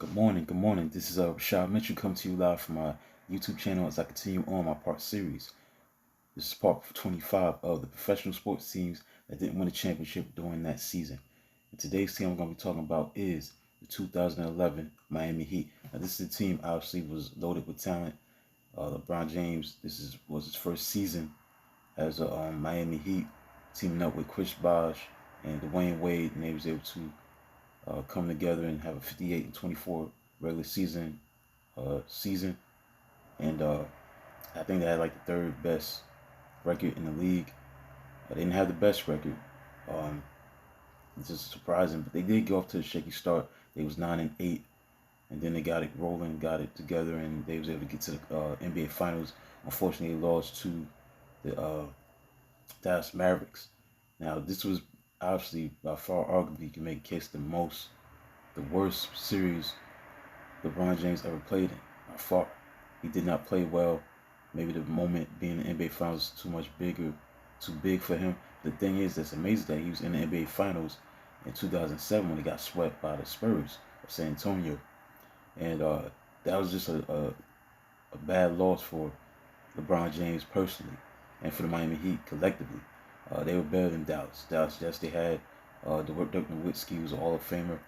Good morning, good morning. This is Rashad Mitchell coming to you live from my YouTube channel as I continue on my part series. This is part 25 of the professional sports teams that didn't win a championship during that season. And today's team I'm going to be talking about is the 2011 Miami Heat. Now this is a team obviously was loaded with talent. LeBron James, was his first season as a Miami Heat, teaming up with Chris Bosh and Dwayne Wade, and they was able to come together and have a 58-24 regular season, and I think they had like the third best record in the league. They didn't have the best record. Um, it's just surprising, but they did go off to a shaky start. They was 9-8, and then they got it rolling, got it together, and they was able to get to the NBA Finals. Unfortunately, they lost to the Dallas Mavericks. Now, this was obviously by far, arguably, you can make a case the worst series LeBron James ever played in. By far, he did not play well. Maybe the moment being in the NBA Finals too big for him. The thing is, that's amazing that he was in the NBA Finals in 2007 when he got swept by the Spurs of San Antonio, and that was just a bad loss for LeBron James personally, and for the Miami Heat collectively. They were better than Dallas. Dallas, yes, they had Dirk Nowitzki, who was a Hall of Famer.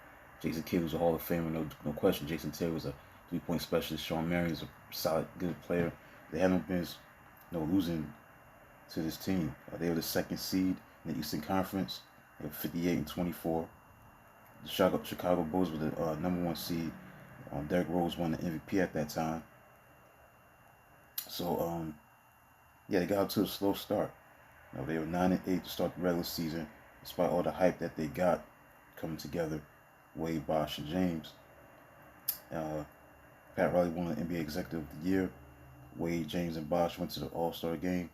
Jason Kidd was a Hall of Famer, no question. Jason Terry was a three-point specialist. Shawn Marion was a solid, good player. They had no business, losing to this team. They were the second seed in the Eastern Conference. They were 58-24. The Chicago Bulls were the number one seed. Derrick Rose won the MVP at that time. So, yeah, they got out to a slow start. They were 9-8 to start the regular season, despite all the hype that they got coming together. Wade, Bosh, and James. Pat Riley won the NBA Executive of the Year. Wade, James, and Bosh went to the All-Star game.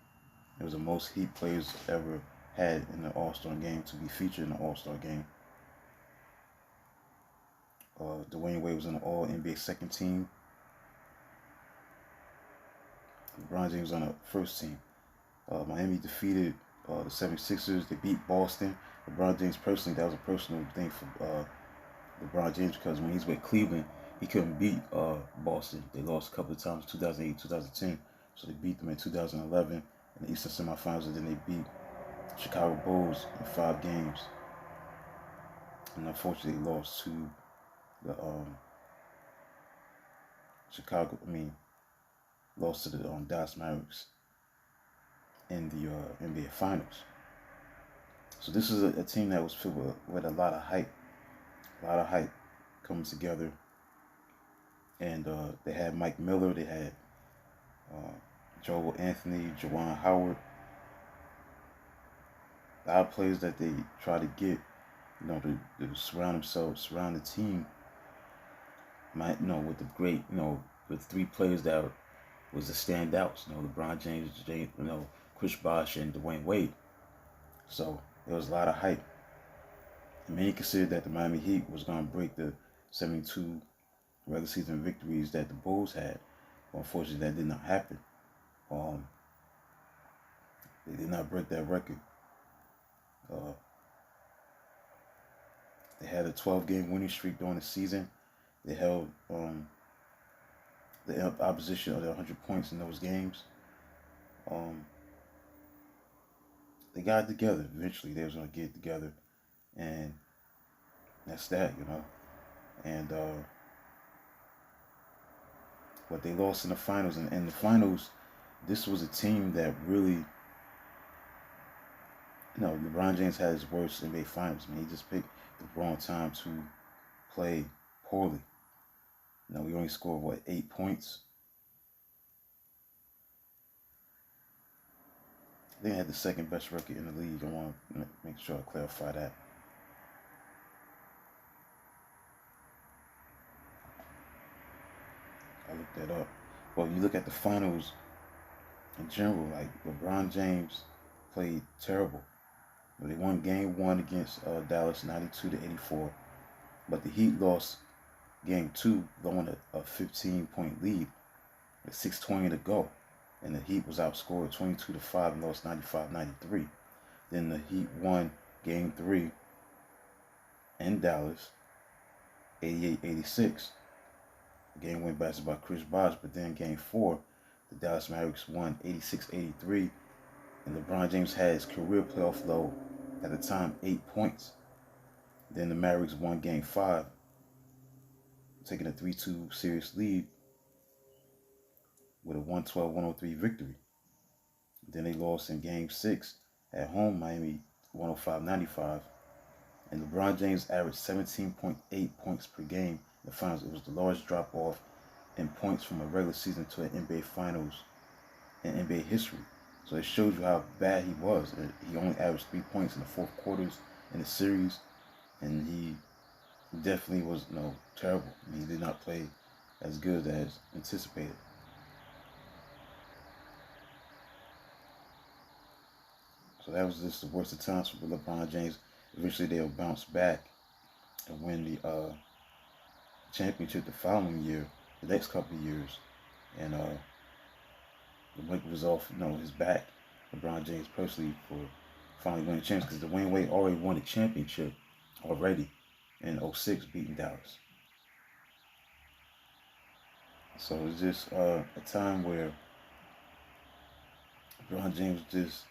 It was the most Heat players ever had in the All-Star game to be featured in the All-Star game. Dwayne Wade was on the All-NBA second team. LeBron James was on the first team. Miami defeated the 76ers. They beat Boston. LeBron James personally, that was a personal thing for LeBron James, because when he's with Cleveland, he couldn't beat Boston. They lost a couple of times, 2008, 2010. So they beat them in 2011 in the Eastern semifinals, and then they beat Chicago Bulls in 5 games. And unfortunately, they lost to the lost to the Dallas Mavericks in the NBA Finals. So this is a team that was filled with a lot of hype coming together. And they had Mike Miller, they had Joel Anthony, Juwan Howard. A lot of players that they try to get, to surround the team. With the great, with 3 players that was the standouts. LeBron James, Chris Bosh, and Dwayne Wade. So there was a lot of hype. Many considered that the Miami Heat was going to break the 72 regular season victories that the Bulls had. But unfortunately, that did not happen. They did not break that record. They had a 12-game winning streak during the season. They held the opposition under 100 points in those games. They got it together. Eventually, they was going to get it together. And that's that, And but they lost in the finals. And in the finals, this was a team that really, LeBron James had his worst NBA Finals. He just picked the wrong time to play poorly. We only scored, 8 points? I think they had the second best record in the league. I want to make sure I clarify that. I looked that up. Well, you look at the finals in general, like LeBron James played terrible. They won game 1 against Dallas 92-84, but the Heat lost game 2, blowing a 15-point lead with 6:20 to go, and the Heat was outscored 22-5 and lost 95-93. Then the Heat won game 3 in Dallas 88-86. Game win basket by Chris Bosh, but then game 4, the Dallas Mavericks won 86-83, and LeBron James had his career playoff low at the time, 8 points. Then the Mavericks won game 5, taking a 3-2 series lead with a 112-103 victory. Then they lost in game 6 at home, Miami 105-95. And LeBron James averaged 17.8 points per game in the finals. It was the largest drop off in points from a regular season to an NBA Finals in NBA history. So it shows you how bad he was. He only averaged 3 points in the fourth quarters in the series, and he definitely was terrible. I mean, he did not play as good as anticipated. So that was just the worst of times for LeBron James. Eventually, they'll bounce back and win the championship the following year, the next couple of years, and the weight was off, his back. LeBron James personally for finally winning championships, because Dwayne Wade already won a championship already in 06, beating Dallas. So it's just a time where LeBron James just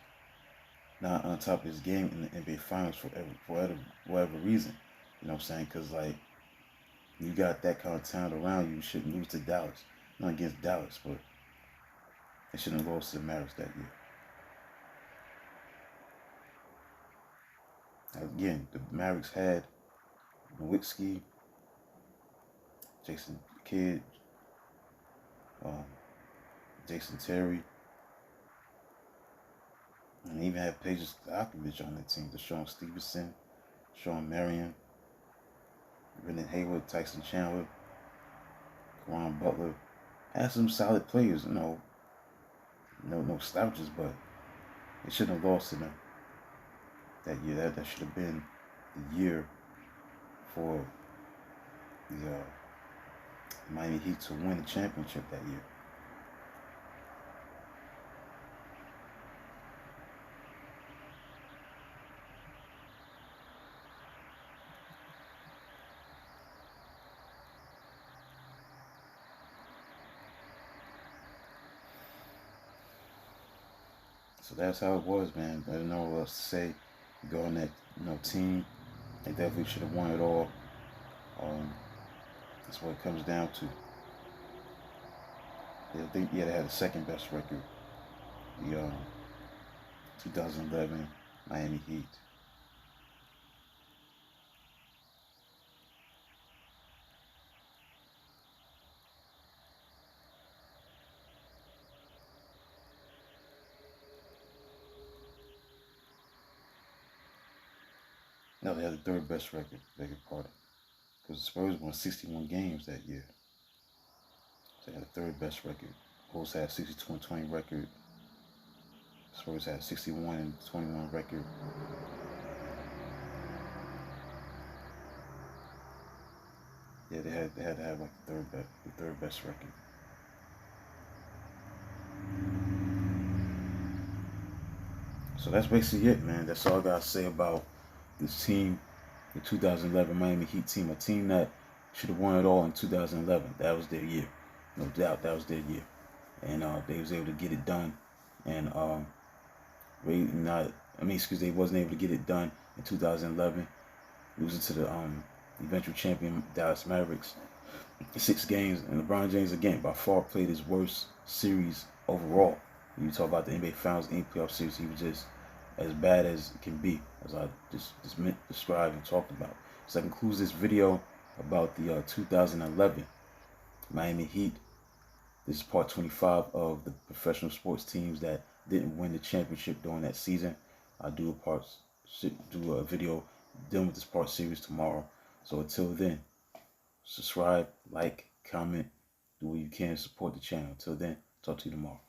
not on top of his game in the NBA Finals for whatever reason. You know what I'm saying? Because, like, you got that kind of talent around you, you shouldn't lose to Dallas. Not against Dallas, but they shouldn't have lost to the Mavericks that year. Again, the Mavericks had Nowitzki, Jason Kidd, Jason Terry, and they even had Peja Stojakovic on that team. DeShaun Stevenson, Shawn Marion, Brendan Haywood, Tyson Chandler, Caron Butler. Had some solid players, no slouches, but they shouldn't have lost to them that year. That should have been the year for the Miami Heat to win the championship that year. So that's how it was, man. I don't know what else to say. Go on that, team. They definitely should have won it all. That's what it comes down to. They had the second best record. The 2011 Miami Heat. No, they had the third best record. Beg your pardon. Because the Spurs won 61 games that year. So they had the third best record. Bulls had 62-20 record. Spurs had 61-21 record. Yeah, they had to have like the third best record. So that's basically it, man. That's all I gotta say about this team, the 2011 Miami Heat team, a team that should have won it all in 2011. That was their year, no doubt. That was their year, and they was able to get it done. And they wasn't able to get it done in 2011, losing to the eventual champion Dallas Mavericks, 6 games. And LeBron James again by far played his worst series overall. When you talk about the NBA Finals, NBA playoff series, he was just as bad as it can be, as I just described and talked about. So that concludes this video about the 2011 Miami Heat. This is part 25 of the professional sports teams that didn't win the championship during that season. I'll do a video dealing with this part series tomorrow. So until then, subscribe, like, comment, do what you can to support the channel. Until then, talk to you tomorrow.